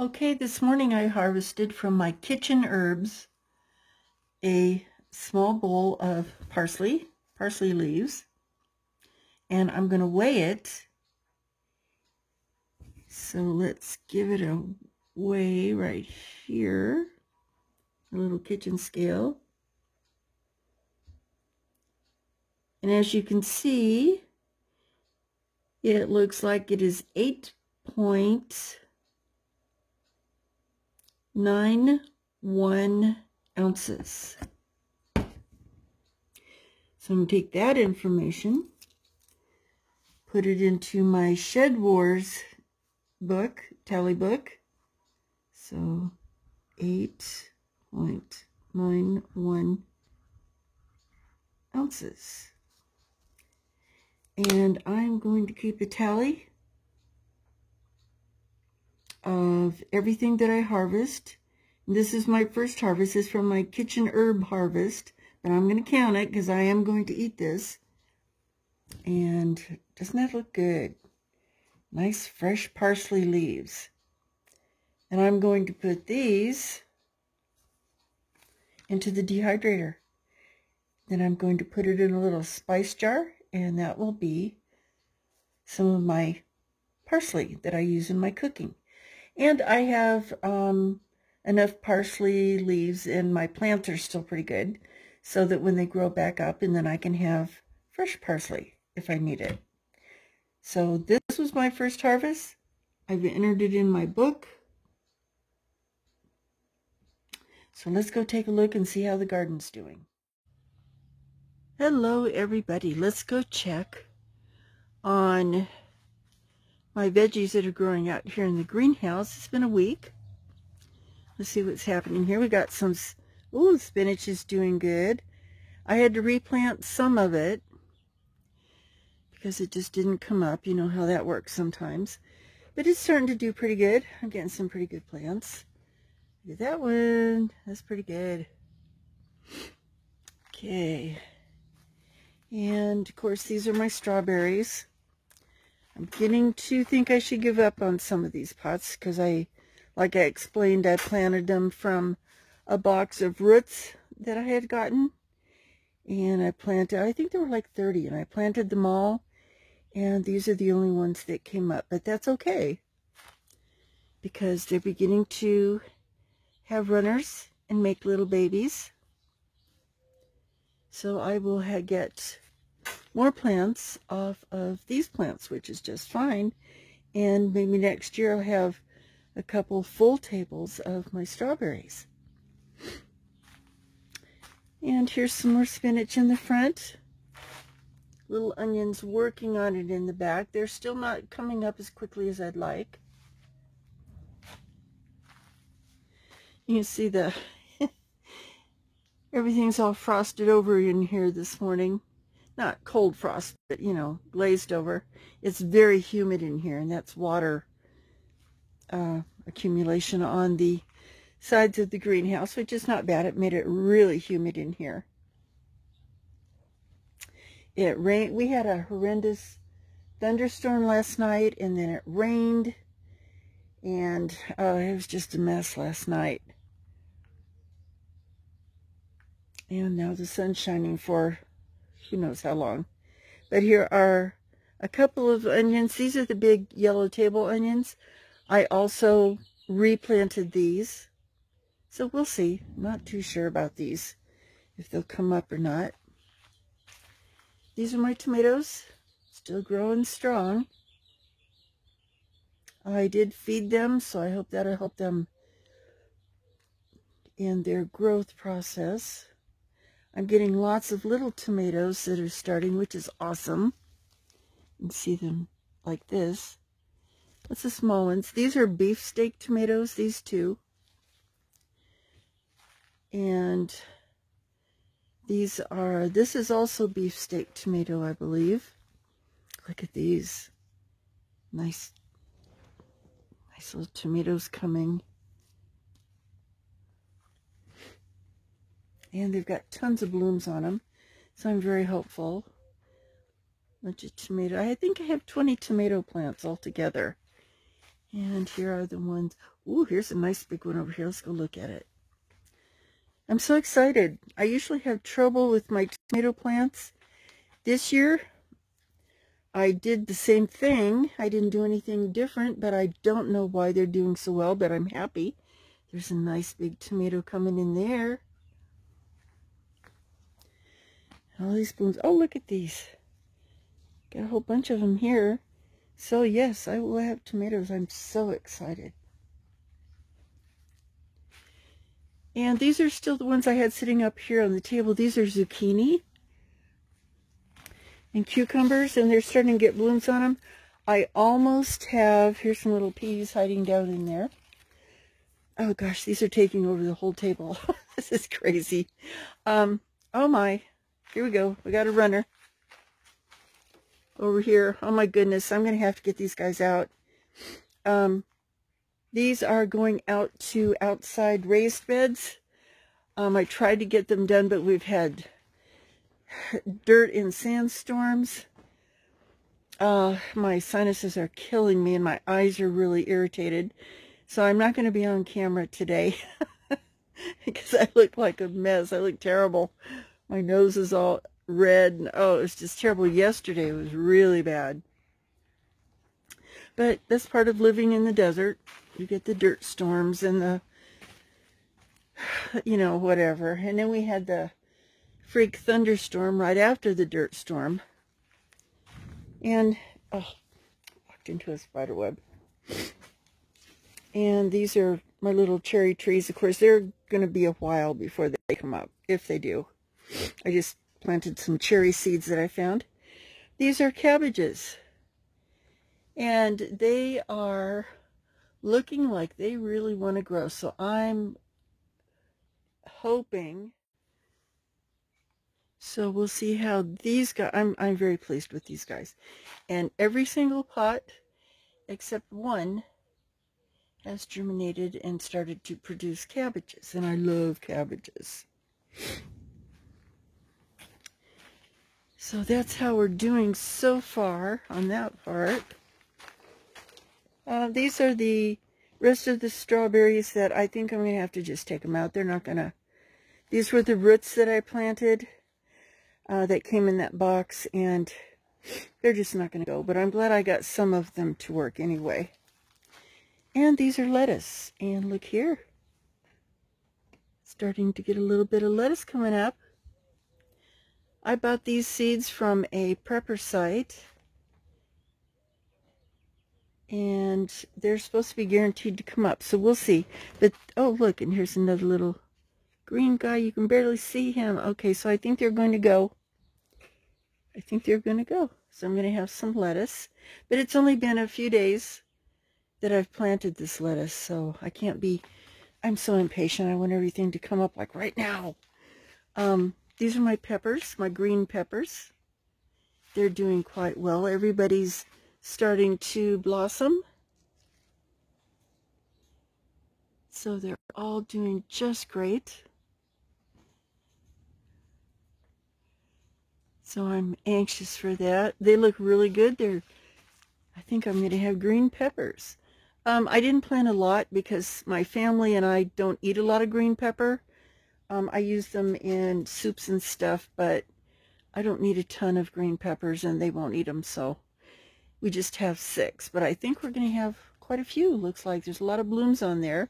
Okay, this morning I harvested from my kitchen herbs a small bowl of parsley leaves, and I'm going to weigh it. So let's give it a weigh right here, a little kitchen scale. And as you can see, it looks like it is 8.91 ounces. So I'm going to take that information, put it into my Shed Wars book, tally book. So 8.91 ounces. And I'm going to keep a tally of everything that I harvest. This is my first harvest. This is from my kitchen herb harvest, but I'm going to count it because I am going to eat this. And doesn't that look good? Nice fresh parsley leaves. And I'm going to put these into the dehydrator. Then I'm going to put it in a little spice jar, and that will be some of my parsley that I use in my cooking. And I have enough parsley leaves, and my plants are still pretty good, so that when they grow back up, and then I can have fresh parsley if I need it. So this was my first harvest. I've entered it in my book. So let's go take a look and see how the garden's doing. Hello everybody, let's go check on my veggies that are growing out here in the greenhouse. It's been a week. Let's see what's happening here. We got some, spinach is doing good. I had to replant some of it because it just didn't come up. You know how that works sometimes. But it's starting to do pretty good. I'm getting some pretty good plants. Look at that one. That's pretty good. Okay. And of course, these are my strawberries. I'm beginning to think I should give up on some of these pots because like I explained, I planted them from a box of roots that I had gotten. And I planted, I think there were like 30, and I planted them all. And these are the only ones that came up. But that's okay, because they're beginning to have runners and make little babies. So I will get more plants off of these plants, which is just fine. And maybe next year I'll have a couple full tables of my strawberries. And here's some more spinach in the front. Little onions working on it in the back. They're still not coming up as quickly as I'd like. You can see everything's all frosted over in here this morning. Not cold frost, but glazed over. It's very humid in here, and that's water accumulation on the sides of the greenhouse, which is not bad. It made it really humid in here. It rained. We had a horrendous thunderstorm last night, and then it rained, and it was just a mess last night. And now the sun's shining for who knows how long. But here are a couple of onions. These are the big yellow table onions. I also replanted these. So we'll see. Not too sure about these, if they'll come up or not. These are my tomatoes. Still growing strong. I did feed them, so I hope that'll help them in their growth process. I'm getting lots of little tomatoes that are starting, which is awesome. You can see them like this. That's the small ones. These are beefsteak tomatoes, these two. And this is also beefsteak tomato, I believe. Look at these. Nice little tomatoes coming. And they've got tons of blooms on them, so I'm very hopeful. Bunch of tomato. I think I have 20 tomato plants altogether. And here are the ones. Ooh, here's a nice big one over here. Let's go look at it. I'm so excited. I usually have trouble with my tomato plants. This year, I did the same thing. I didn't do anything different, but I don't know why they're doing so well, but I'm happy. There's a nice big tomato coming in there. All these blooms. Oh, look at these. Got a whole bunch of them here. So yes, I will have tomatoes. I'm so excited. And these are still the ones I had sitting up here on the table. These are zucchini and cucumbers, and they're starting to get blooms on them. I almost have, here's some little peas hiding down in there. Oh gosh, these are taking over the whole table. This is crazy. Oh my, here we go. We got a runner over here. Oh my goodness, I'm going to have to get these guys out. These are going out to outside raised beds. I tried to get them done, but we've had dirt and sandstorms. My sinuses are killing me and my eyes are really irritated. So I'm not going to be on camera today because I look like a mess. I look terrible. My nose is all red. And, oh, it was just terrible. Yesterday it was really bad. But that's part of living in the desert. You get the dirt storms and the, you know, whatever. And then we had the freak thunderstorm right after the dirt storm. And, oh, walked into a spider web. And these are my little cherry trees. Of course, they're going to be a while before they come up, if they do. I just planted some cherry seeds that I found. These are cabbages. And they are looking like they really want to grow. So I'm hoping. So we'll see how these guys, I'm very pleased with these guys. And every single pot, except one, has germinated and started to produce cabbages. And I love cabbages. So that's how we're doing so far on that part. These are the rest of the strawberries that I think I'm going to have to just take them out. They're not going to... These were the roots that I planted that came in that box, and they're just not going to go. But I'm glad I got some of them to work anyway. And these are lettuce. And look here. Starting to get a little bit of lettuce coming up. I bought these seeds from a prepper site. And they're supposed to be guaranteed to come up. So we'll see. But, oh, look, and here's another little green guy. You can barely see him. Okay, so I think they're going to go. I think they're going to go. So I'm going to have some lettuce. But it's only been a few days that I've planted this lettuce. So I can't be... I'm so impatient. I want everything to come up like right now. These are my peppers, my green peppers. They're doing quite well. Everybody's starting to blossom. So they're all doing just great. So I'm anxious for that. They look really good. I think I'm going to have green peppers. I didn't plant a lot because my family and I don't eat a lot of green pepper. I use them in soups and stuff, but I don't need a ton of green peppers and they won't eat them, so we just have 6. But I think we're going to have quite a few. Looks like there's a lot of blooms on there.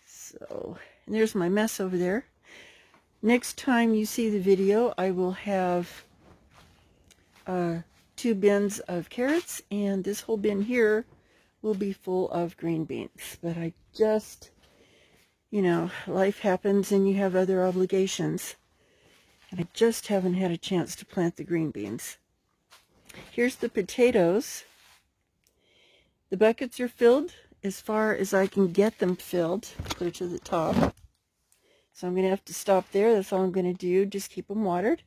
So, and there's my mess over there. Next time you see the video, I will have 2 bins of carrots, and this whole bin here will be full of green beans. But I just, you know, life happens and you have other obligations. And I just haven't had a chance to plant the green beans. Here's the potatoes. The buckets are filled as far as I can get them filled, clear to the top. So I'm going to have to stop there. That's all I'm going to do. Just keep them watered.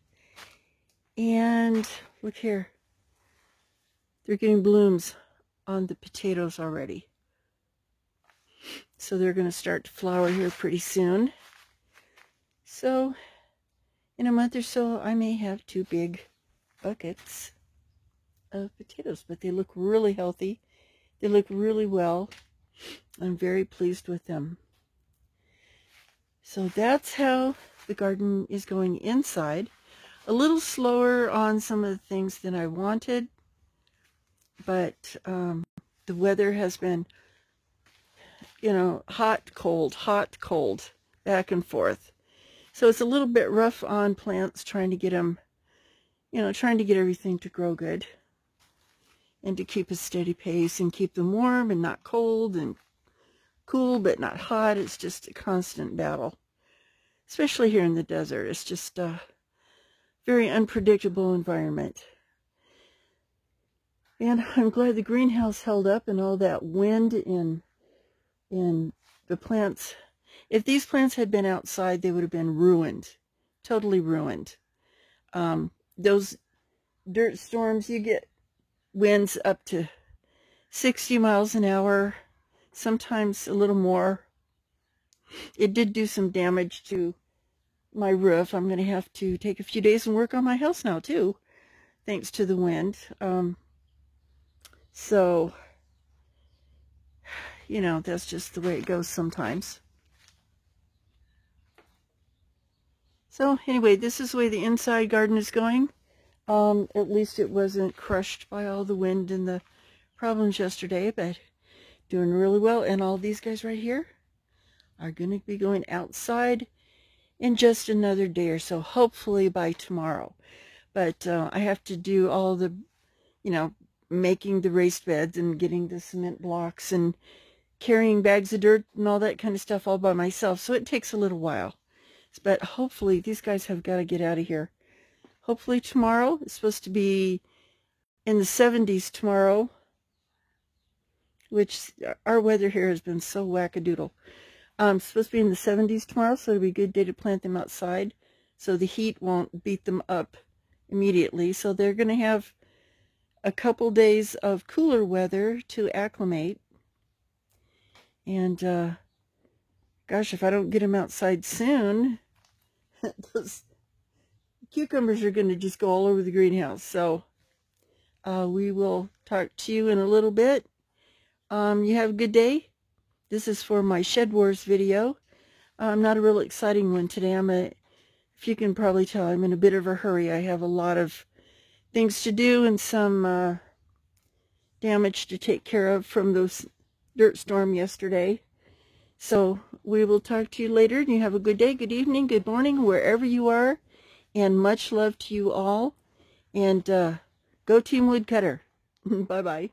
And look here. They're getting blooms on the potatoes already. So they're going to start to flower here pretty soon. So in a month or so, I may have 2 big buckets. of potatoes, but they look really healthy. They look really well. I'm very pleased with them. So that's how the garden is going inside. A little slower on some of the things than I wanted, but the weather has been, you know, hot, cold, back and forth. So it's a little bit rough on plants trying to get them, you know, trying to get everything to grow good and to keep a steady pace and keep them warm and not cold and cool but not hot. It's just a constant battle, especially here in the desert. It's just a very unpredictable environment. And I'm glad the greenhouse held up and all that wind in the plants. If these plants had been outside, they would have been ruined, totally ruined. Those dirt storms, you get winds up to 60 miles an hour, sometimes a little more. It did do some damage to my roof. I'm going to have to take a few days and work on my house now too, thanks to the wind. So, you know, that's just the way it goes sometimes. So anyway, this is the way the inside garden is going. At least it wasn't crushed by all the wind and the problems yesterday, but doing really well. And all these guys right here are going to be going outside in just another day or so, hopefully by tomorrow. But I have to do all the, you know, making the raised beds and getting the cement blocks and carrying bags of dirt and all that kind of stuff all by myself. So it takes a little while. But hopefully these guys have got to get out of here. Hopefully tomorrow. It's supposed to be in the 70s tomorrow, which our weather here has been so wackadoodle. It's supposed to be in the 70s tomorrow, so it'll be a good day to plant them outside so the heat won't beat them up immediately. So they're going to have a couple days of cooler weather to acclimate. And gosh, if I don't get them outside soon, those cucumbers are going to just go all over the greenhouse. So we will talk to you in a little bit. You have a good day. This is for my Shed Wars video. Not a real exciting one today. If you can probably tell, I'm in a bit of a hurry. I have a lot of things to do and some damage to take care of from those dirt storm yesterday. So we will talk to you later, and you have a good day, good evening, good morning, wherever you are, and much love to you all. And go Team Woodcutter. Bye-bye.